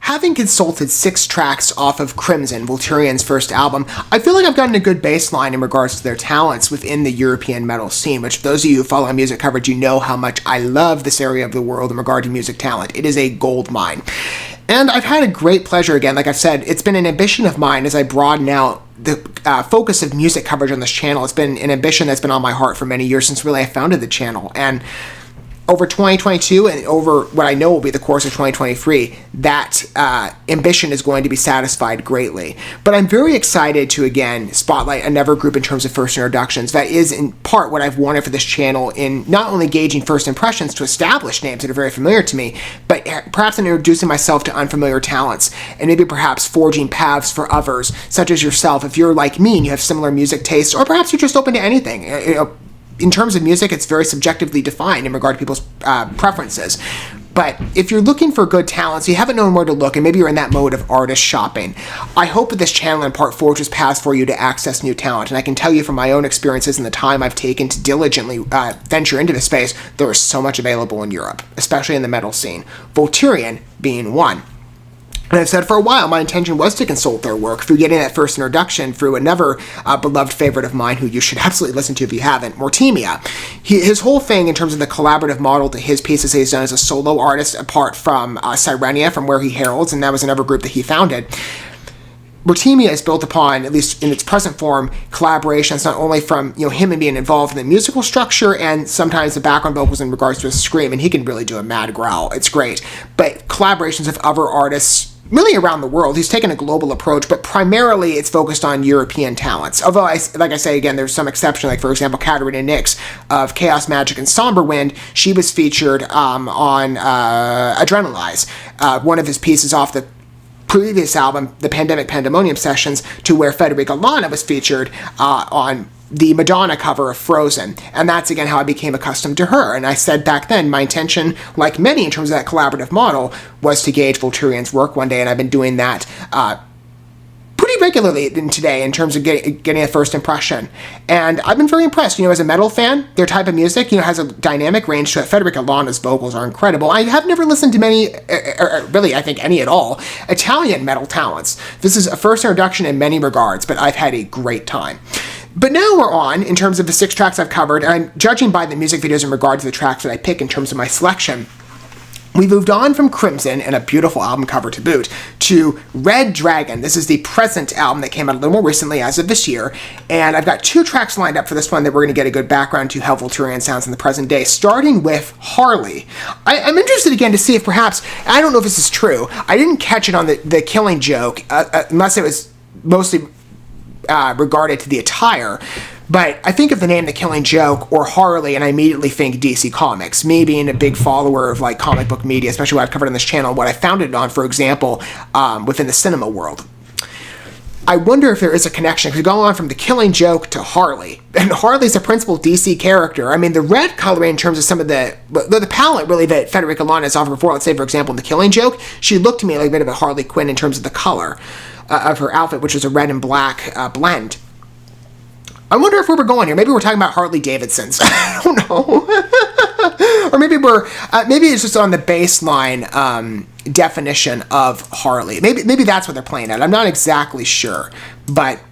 Having consulted 6 tracks off of Crimson, VOLTURIAN's first album, I feel like I've gotten a good baseline in regards to their talents within the European metal scene, which for those of you who follow my music coverage, you know how much I love this area of the world in regard to music talent. It is a gold mine. And I've had a great pleasure, again, like I've said, it's been an ambition of mine as I broaden out the focus of music coverage on this channel. It's been an ambition that's been on my heart for many years since really I founded the channel. And over 2022 and over what I know will be the course of 2023, that ambition is going to be satisfied greatly. But I'm very excited to, again, spotlight another group in terms of first introductions. That is, in part, what I've wanted for this channel in not only gauging first impressions to establish names that are very familiar to me, but perhaps in introducing myself to unfamiliar talents, and maybe perhaps forging paths for others, such as yourself, if you're like me and you have similar music tastes, or perhaps you're just open to anything. In terms of music, it's very subjectively defined in regard to people's preferences. But if you're looking for good talents, you haven't known where to look, and maybe you're in that mode of artist shopping, I hope that this channel in part forges paths for you to access new talent. And I can tell you from my own experiences and the time I've taken to diligently venture into the space, there is so much available in Europe, especially in the metal scene, VOLTURIAN being one. And I've said for a while, my intention was to consult their work through getting that first introduction through another beloved favorite of mine who you should absolutely listen to if you haven't, Mortimia. His whole thing in terms of the collaborative model to his pieces that he's done as a solo artist, apart from Sirenia, from where he heralds, and that was another group that he founded. Mortimia is built upon, at least in its present form, collaborations not only from him and being involved in the musical structure and sometimes the background vocals in regards to his scream, and he can really do a mad growl. It's great. But collaborations of other artists really around the world. He's taken a global approach, but primarily it's focused on European talents. Although, like I say again, there's some exception, like for example, Katarina Nix of Chaos Magic and Somber Wind. She was featured on Adrenalize, one of his pieces off the previous album, the Pandemic Pandemonium Sessions, to where Federica Lana was featured on the Madonna cover of Frozen. And that's, again, how I became accustomed to her. And I said back then, my intention, like many in terms of that collaborative model, was to gauge VOLTURIAN's work one day, and I've been doing that pretty regularly today in terms of getting a first impression. And I've been very impressed. As a metal fan, their type of music, has a dynamic range to it. Federica Lana's vocals are incredible. I have never listened to many, or really, I think any at all, Italian metal talents. This is a first introduction in many regards, but I've had a great time. But now we're on, in terms of the 6 tracks I've covered, and I'm judging by the music videos in regard to the tracks that I pick in terms of my selection. We moved on from Crimson, and a beautiful album cover to boot, to Red Dragon. This is the present album that came out a little more recently as of this year, and I've got 2 tracks lined up for this one that we're going to get a good background to how VOLTURIAN sounds in the present day, starting with Harley. I'm interested again to see if perhaps, I don't know if this is true, I didn't catch it on the Killing Joke, unless it was mostly regarded to the attire, but I think of the name The Killing Joke or Harley, and I immediately think DC Comics. Me being a big follower of comic book media, especially what I've covered on this channel, what I founded it on, for example, within the cinema world. I wonder if there is a connection, because we go on from The Killing Joke to Harley, and Harley's a principal DC character. I mean, the red coloring in terms of some of the palette, really, that Federica Lana has offered before, let's say, for example, in The Killing Joke, she looked to me like a bit of a Harley Quinn in terms of the color of her outfit, which was a red and black blend. I wonder if where we're going here. Maybe we're talking about Harley Davidsons. I don't know. Or maybe maybe it's just on the baseline definition of Harley. Maybe that's what they're playing at. I'm not exactly sure. But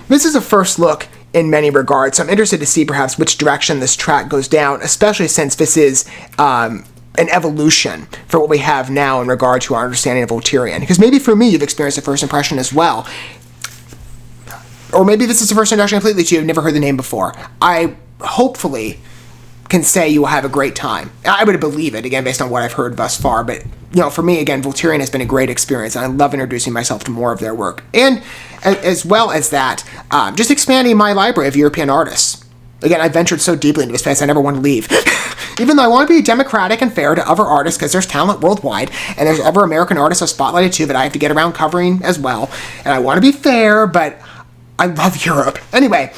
this is a first look in many regards. So I'm interested to see perhaps which direction this track goes down, especially since this is an evolution for what we have now in regard to our understanding of VOLTURIAN. Because maybe for me, you've experienced a first impression as well. Or maybe this is the first introduction completely to you, you've never heard the name before. I hopefully can say you will have a great time. I would believe it, again, based on what I've heard thus far. But, for me, again, VOLTURIAN has been a great experience, and I love introducing myself to more of their work. And as well as that, just expanding my library of European artists. Again, I ventured so deeply into this space, I never want to leave. Even though I want to be democratic and fair to other artists, because there's talent worldwide, and there's other American artists I've spotlighted too that I have to get around covering as well. And I want to be fair, but I love Europe. Anyway,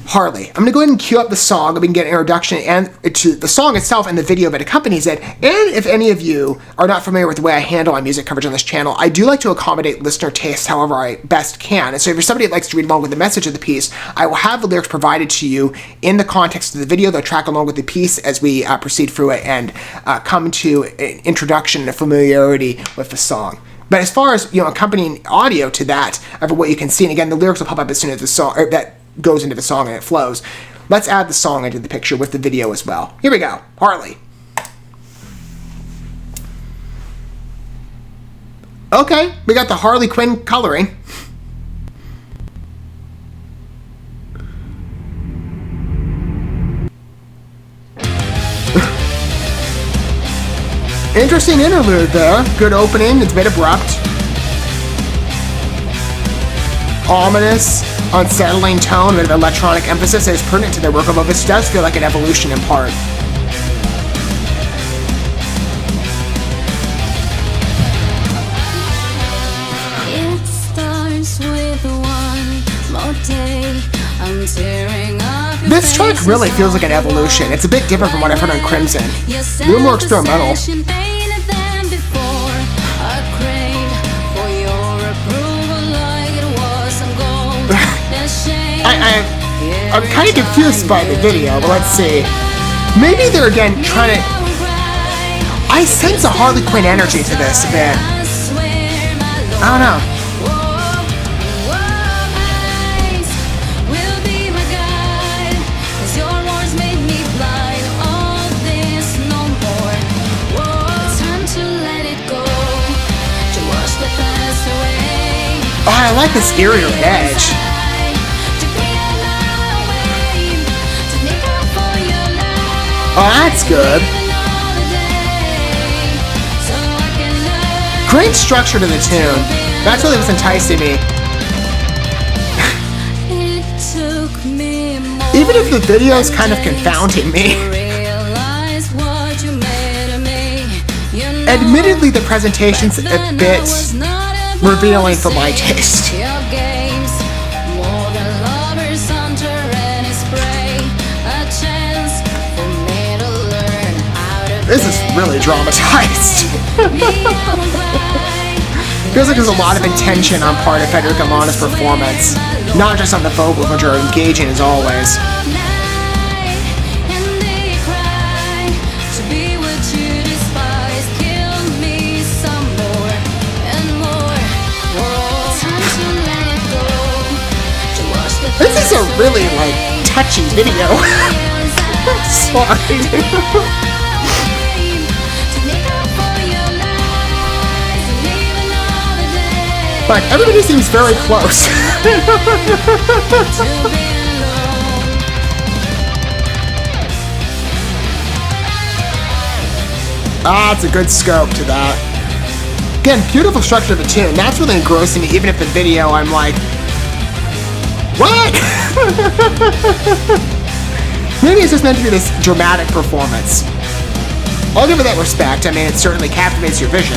Harley. I'm going to go ahead and cue up the song. We can get an introduction and to the song itself and the video that accompanies it. And if any of you are not familiar with the way I handle my music coverage on this channel, I do like to accommodate listener taste however I best can. And so if you're somebody that likes to read along with the message of the piece, I will have the lyrics provided to you in the context of the video. They'll track along with the piece as we proceed through it and come to an introduction and a familiarity with the song. But as far as, accompanying audio to that, of what you can see, and again, the lyrics will pop up as soon as the song, or that goes into the song and it flows. Let's add the song into the picture with the video as well. Here we go. Harley. Okay, we got the Harley Quinn coloring. Interesting interlude there. Good opening. It's a bit abrupt. Ominous, unsettling tone, a bit of electronic emphasis that is pertinent to their work, although this does feel like an evolution in part. It starts with one more day. I'm tearing up your This track really feels like an evolution. It's a bit different from what I've heard on Crimson. A little more experimental. I'm kind of confused by the video, but let's see. Maybe they're again trying to... I sense a Harley Quinn energy to this a bit. I don't know. Oh, I like this eerier edge. Oh, that's good. Great structure to the tune. That's really what's enticing me. Even if the video is kind of confounding me. Admittedly, the presentation's a bit revealing for my taste. This is really dramatized. Feels like there's a lot of intention on part of Federica Lana's performance, not just on the vocals, which are engaging as always. This is a really, touchy video. Sorry. Like, everybody seems very close. It's a good scope to that. Again, beautiful structure of the tune. That's really engrossing me, even if the video I'm like, what? Maybe it's just meant to be this dramatic performance. I'll give it that respect. I mean, it certainly captivates your vision.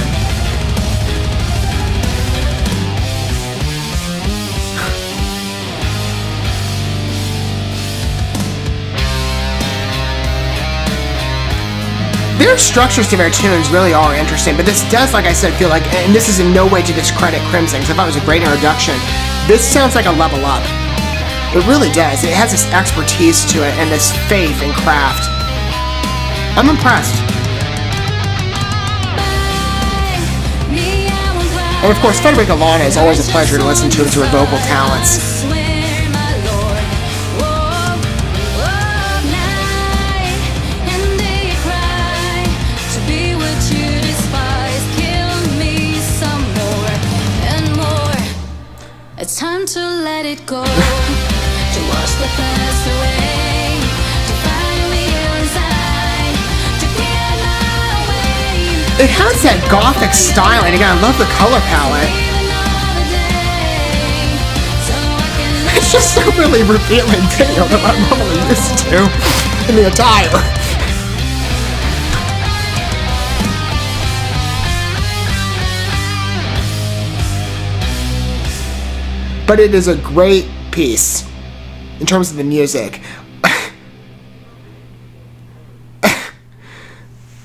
Their structures to their tunes really are interesting, but this does, like I said, feel like, and this is in no way to discredit Crimson, because I thought it was a great introduction. This sounds like a level up. It really does. It has this expertise to it and this faith and craft. I'm impressed. And of course, Federica Lana is always a pleasure to listen to her vocal talents. It's time to let it go, to wash the past away, to find me inside, to get my way. It has that gothic style, and again, I love the color palette. It's just a really revealing video that I'm normally used to in the attire. But it is a great piece. in terms of the music.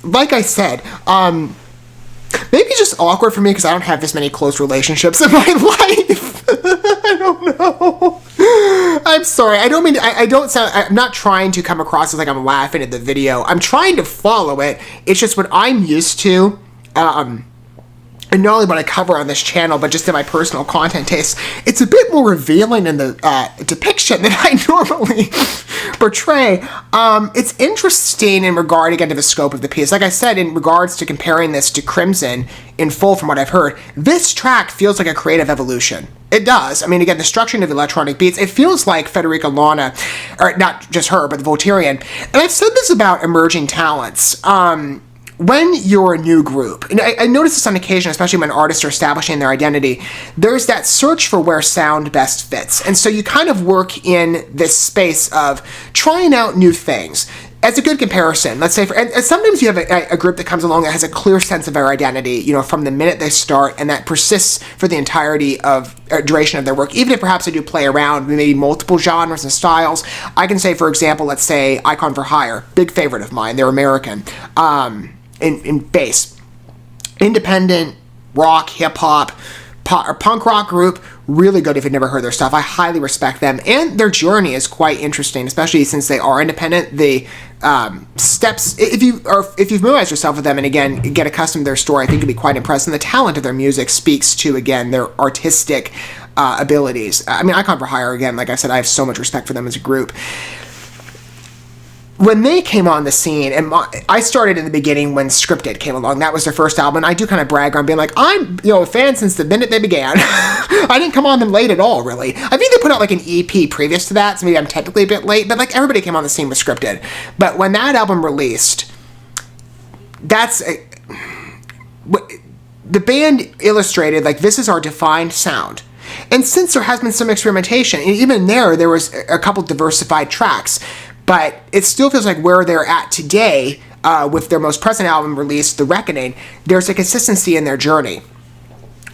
Like I said, maybe it's just awkward for me because I don't have this many close relationships in my life. I don't know. I'm sorry. I don't mean. I'm not trying to come across as like I'm laughing at the video. I'm trying to follow it. It's just what I'm used to. And not only what I cover on this channel, but just in my personal content taste, it's a bit more revealing in the depiction than I normally portray. It's interesting in regard, again, to the scope of the piece. Like I said, in regards to comparing this to Crimson in full from what I've heard, this track feels like a creative evolution. It does. I mean, again, the structuring of the electronic beats, it feels like Federica Lana, or not just her, but the VOLTURIAN. And I've said this about emerging talents. When you're a new group, and I notice this on occasion, especially when artists are establishing their identity, there's that search for where sound best fits. And so you kind of work in this space of trying out new things. As a good comparison, let's say, and sometimes you have a group that comes along that has a clear sense of their identity, you know, from the minute they start, and that persists for the entirety of duration of their work. Even if perhaps they do play around with maybe multiple genres and styles. I can say, for example, let's say Icon for Hire, big favorite of mine. They're American. In bass, independent rock, hip-hop, or punk rock group, really good if you've never heard their stuff. I highly respect them, and their journey is quite interesting, especially since they are independent. The steps, if you've familiarized yourself with them, and again, get accustomed to their story, I think you'll be quite impressed, and the talent of their music speaks to, again, their artistic abilities. I mean, Icon for Hire, again, like I said, I have so much respect for them as a group. When they came on the scene, and I started in the beginning when Scripted came along. That was their first album, and I do kind of brag on being like, I'm, a fan since the minute they began. I didn't come on them late at all, really. I think they put out like an EP previous to that, so maybe I'm technically a bit late, but like everybody came on the scene with Scripted. But when that album released, the band illustrated, like, this is our defined sound. And since there has been some experimentation, and even there was a couple diversified tracks, but it still feels like where they're at today, with their most present album release, The Reckoning, there's a consistency in their journey.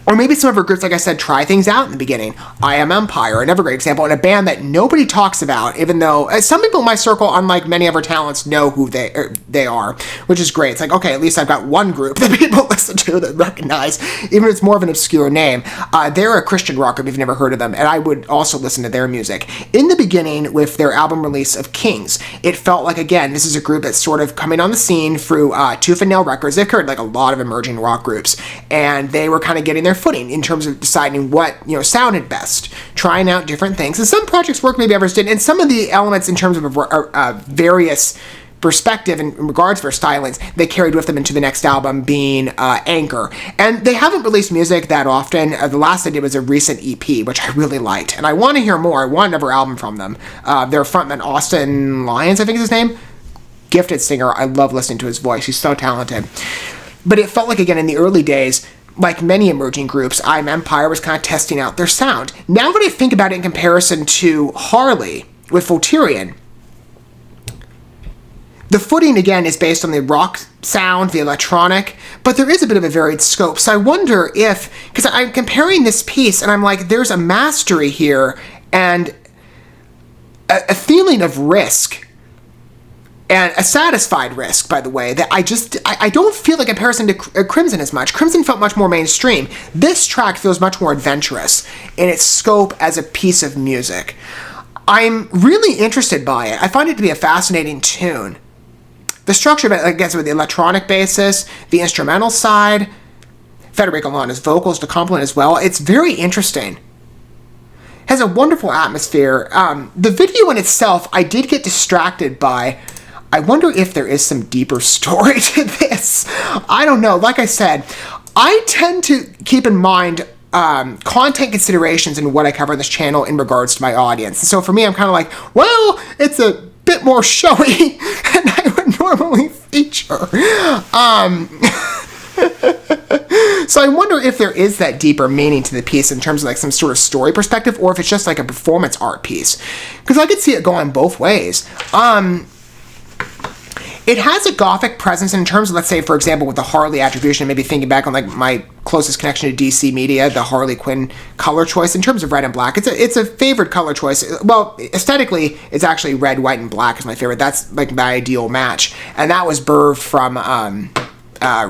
Or maybe some of her groups, like I said, try things out in the beginning. I Am Empire, another great example, and a band that nobody talks about, even though some people in my circle, unlike many of our talents, know who they are, which is great. It's like, okay, at least I've got one group that people listen to that recognize, even if it's more of an obscure name. They're a Christian rock group if you've never heard of them, and I would also listen to their music. In the beginning, with their album release of Kings, it felt like, again, this is a group that's sort of coming on the scene through Tooth and Nail Records. They've heard like a lot of emerging rock groups, and they were kind of getting their footing in terms of deciding what sounded best, trying out different things, and some projects worked, maybe others didn't, and some of the elements in terms of various perspective in regards to their stylings they carried with them into the next album, being Anchor. And they haven't released music that often. The last they did was a recent EP, which I really liked, and I want to hear more. I want another album from them. Their frontman Austin Lyons, I think is his name, gifted singer. I love listening to his voice. He's so talented. But it felt like, again, in the early days, like many emerging groups, I Am Empire was kind of testing out their sound. Now that I think about it in comparison to HARLEY with VOLTURIAN, the footing, again, is based on the rock sound, the electronic, but there is a bit of a varied scope. So I wonder if, because I'm comparing this piece, and I'm like, there's a mastery here, and a feeling of risk, and a satisfied risk, by the way, that I don't feel like a comparison to Crimson as much. Crimson felt much more mainstream. This track feels much more adventurous in its scope as a piece of music. I'm really interested by it. I find it to be a fascinating tune. The structure of it, I guess, with the electronic basis, the instrumental side, Federica Lana's vocals to complement as well, it's very interesting. Has a wonderful atmosphere. The video in itself, I did get distracted by. I wonder if there is some deeper story to this. I don't know. Like I said, I tend to keep in mind content considerations in what I cover on this channel in regards to my audience. So for me, I'm kind of like, well, it's a bit more showy than I would normally feature. So I wonder if there is that deeper meaning to the piece in terms of like some sort of story perspective, or if it's just like a performance art piece. Because I could see it going both ways. It has a gothic presence in terms of, let's say, for example, with the HARLEY attribution, maybe thinking back on like my closest connection to DC Media, the Harley Quinn color choice in terms of red and black. It's a favored color choice. Well, aesthetically, it's actually red, white, and black is my favorite. That's like the ideal match. And that was birthed from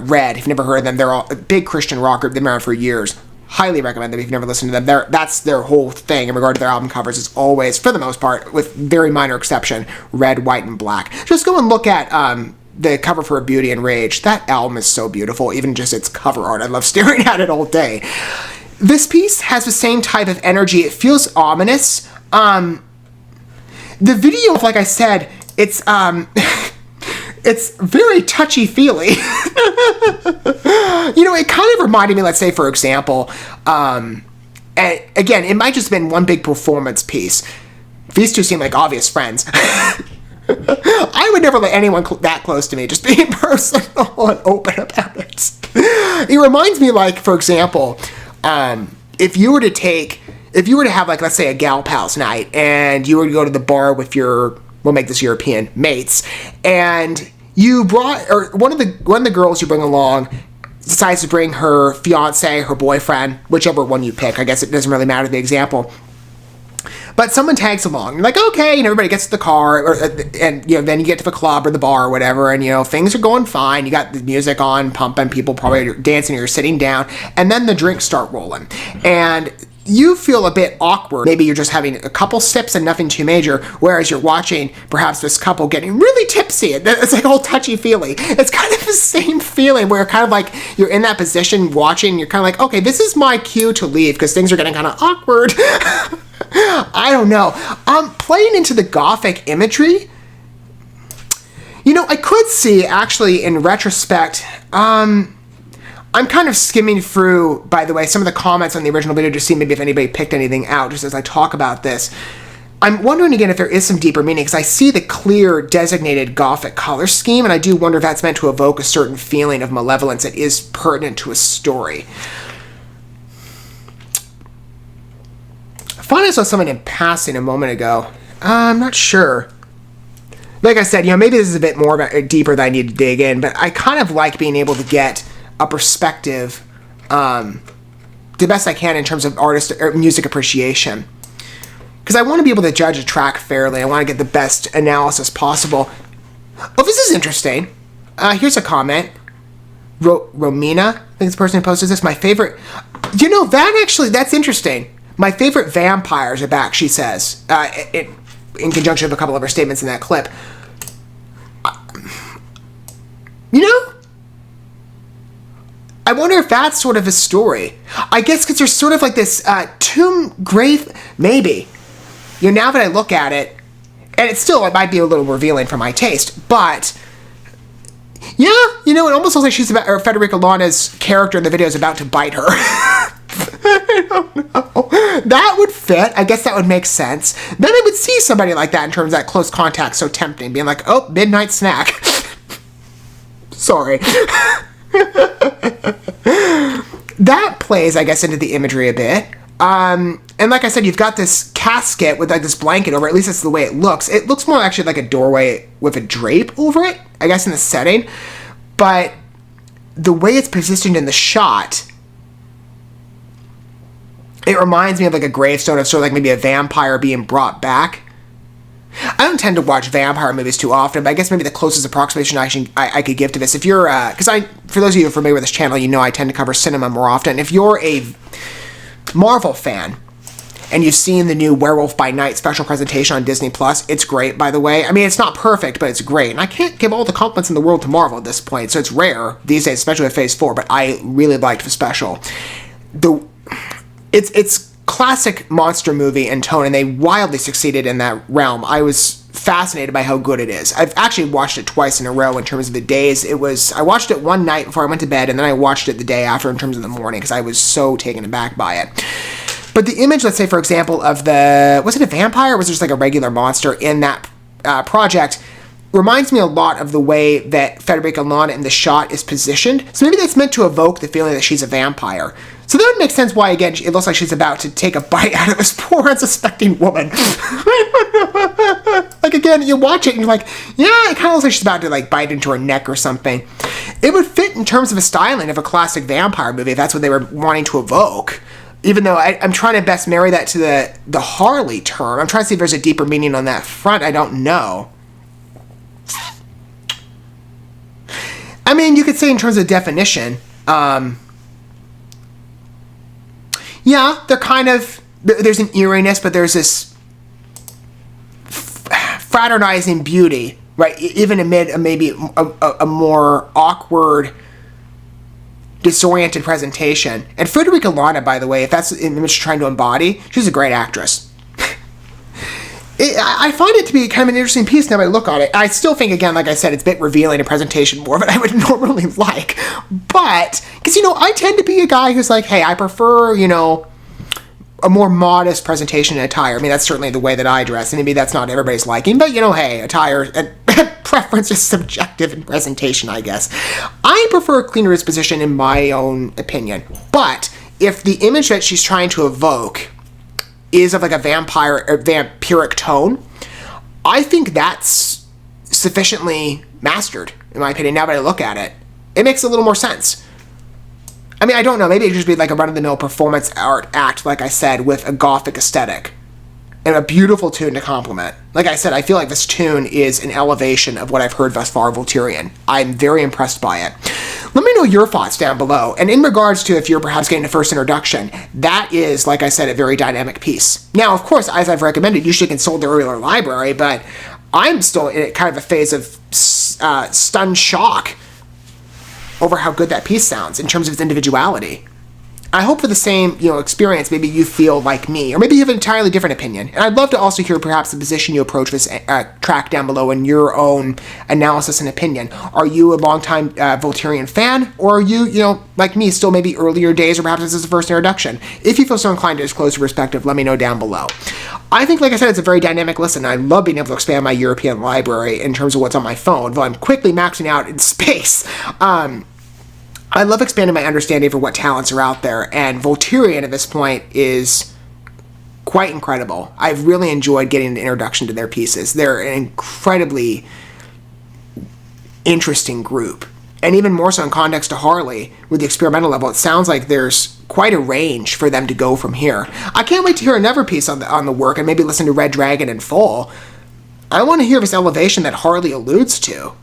Red. If you've never heard of them, they're all a big Christian rock group. They've been around for years. Highly recommend them if you've never listened to them. That's their whole thing in regard to their album covers. It's always, for the most part, with very minor exception, red, white, and black. Just go and look at the cover for Beauty and Rage. That album is so beautiful, even just its cover art. I love staring at it all day. This piece has the same type of energy. It feels ominous. The video, like I said, it's it's very touchy-feely. It kind of reminded me, let's say, for example, and again, it might just have been one big performance piece. These two seem like obvious friends. I would never let anyone that close to me just being personal and open about it. It reminds me, like, for example, if you were to have, like, let's say, a gal pals night, and you were to go to the bar with your, we'll make this European, mates, and you brought, or one of the girls you bring along decides to bring her fiance, her boyfriend, whichever one you pick. I guess it doesn't really matter the example. But someone tags along. You're like, okay, and everybody gets to the car, and then you get to the club or the bar or whatever, and things are going fine. You got the music on, pumping, people probably dancing, or you're sitting down, and then the drinks start rolling, and you feel a bit awkward. Maybe you're just having a couple sips and nothing too major, whereas you're watching perhaps this couple getting really tipsy. It's like all touchy-feely. It's kind of the same feeling where kind of like you're in that position watching, you're kind of like, okay, this is my cue to leave because things are getting kind of awkward. I don't know. Playing into the Gothic imagery, I could see, actually, in retrospect, I'm kind of skimming through, by the way, some of the comments on the original video to see maybe if anybody picked anything out just as I talk about this. I'm wondering again if there is some deeper meaning, because I see the clear designated Gothic color scheme, and I do wonder if that's meant to evoke a certain feeling of malevolence that is pertinent to a story. I thought I saw someone in passing a moment ago. I'm not sure. Like I said, maybe this is a bit more deeper than I need to dig in, but I kind of like being able to get a perspective, the best I can in terms of artist or music appreciation. Because I want to be able to judge a track fairly. I want to get the best analysis possible. Oh, this is interesting. Here's a comment. Romina, I think it's the person who posted this. My favorite... that's interesting. My favorite vampires are back, she says, in conjunction with a couple of her statements in that clip. I wonder if that's sort of a story. I guess because there's sort of like this tomb grave, maybe. Now that I look at it, and it might be a little revealing for my taste, but yeah, it almost looks like Federica Lana's character in the video is about to bite her. I don't know. That would fit. I guess that would make sense. Then I would see somebody like that in terms of that close contact so tempting, being like, oh, midnight snack. Sorry. That plays, I guess, into the imagery a bit. And like I said, you've got this casket with like this blanket over it. At least that's the way it looks. It looks more actually like a doorway with a drape over it, I guess, in the setting. But the way it's positioned in the shot, it reminds me of like a gravestone of sort of like maybe a vampire being brought back. I don't tend to watch vampire movies too often, but I guess maybe the closest approximation I could give to this, if you're, for those of you who are familiar with this channel, I tend to cover cinema more often. If you're a Marvel fan, and you've seen the new Werewolf by Night special presentation on Disney+, it's great, by the way. I mean, it's not perfect, but it's great. And I can't give all the compliments in the world to Marvel at this point, so it's rare these days, especially with Phase 4, but I really liked the special. It's classic monster movie in tone, and they wildly succeeded in that realm. I was fascinated by how good it is. I've actually watched it twice in a row in terms of the days. I watched it one night before I went to bed, and then I watched it the day after in terms of the morning, because I was so taken aback by it. But the image, let's say, for example, of was it a vampire, or was it just like a regular monster in that project? reminds me a lot of the way that Federica Lana in the shot is positioned. So maybe that's meant to evoke the feeling that she's a vampire. So that would make sense why, again, it looks like she's about to take a bite out of this poor unsuspecting woman. Like, again, you watch it and you're like, yeah, it kind of looks like she's about to, like, bite into her neck or something. It would fit in terms of a styling of a classic vampire movie if that's what they were wanting to evoke. Even though I'm trying to best marry that to the Harley term. I'm trying to see if there's a deeper meaning on that front. I don't know. I mean, you could say in terms of definition, yeah, they're kind of, there's an eeriness, but there's this fraternizing beauty, right? Even amid maybe a more awkward, disoriented presentation. And Federica Lana, by the way, if that's the image she's trying to embody, she's a great actress. I find it to be kind of an interesting piece now I look on it. I still think, again, like I said, it's a bit revealing in presentation more than I would normally like. But, because, I tend to be a guy who's like, hey, I prefer, a more modest presentation and attire. I mean, that's certainly the way that I dress, and maybe that's not everybody's liking, but, hey, attire and preference is subjective in presentation, I guess. I prefer a cleaner disposition in my own opinion. But, if the image that she's trying to evoke is of like a vampiric tone, I think that's sufficiently mastered, in my opinion, now that I look at it. It makes a little more sense. I mean, I don't know, maybe it'd just be like a run-of-the-mill performance art act, like I said, with a gothic aesthetic. And a beautiful tune to complement. Like I said, I feel like this tune is an elevation of what I've heard thus far of VOLTURIAN. I'm very impressed by it. Let me know your thoughts down below. And in regards to if you're perhaps getting a first introduction, that is, like I said, a very dynamic piece. Now, of course, as I've recommended, you should consult the earlier library, but I'm still in kind of a phase of stunned shock over how good that piece sounds in terms of its individuality. I hope for the same, experience, maybe you feel like me, or maybe you have an entirely different opinion. And I'd love to also hear perhaps the position you approach this track down below in your own analysis and opinion. Are you a longtime VOLTURIAN fan, or are you, like me, still maybe earlier days, or perhaps this is the first introduction? If you feel so inclined to disclose your perspective, let me know down below. I think, like I said, it's a very dynamic listen. I love being able to expand my European library in terms of what's on my phone, though I'm quickly maxing out in space. I love expanding my understanding for what talents are out there, and VOLTURIAN at this point is quite incredible. I've really enjoyed getting an introduction to their pieces. They're an incredibly interesting group, and even more so in context to Harley, with the experimental level, it sounds like there's quite a range for them to go from here. I can't wait to hear another piece on the work, and maybe listen to Red Dragon in full. I want to hear this elevation that Harley alludes to.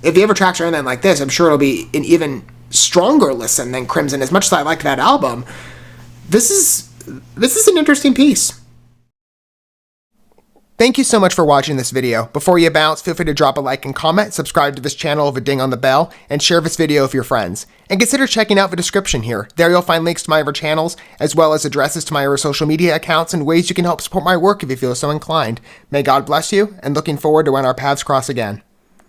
If he ever tracks or anything like this, I'm sure it'll be an even stronger listen than Crimson. As much as I liked that album, this is an interesting piece. Thank you so much for watching this video. Before you bounce, feel free to drop a like and comment, subscribe to this channel with a ding on the bell, and share this video with your friends. And consider checking out the description here. There you'll find links to my other channels, as well as addresses to my other social media accounts and ways you can help support my work if you feel so inclined. May God bless you, and looking forward to when our paths cross again.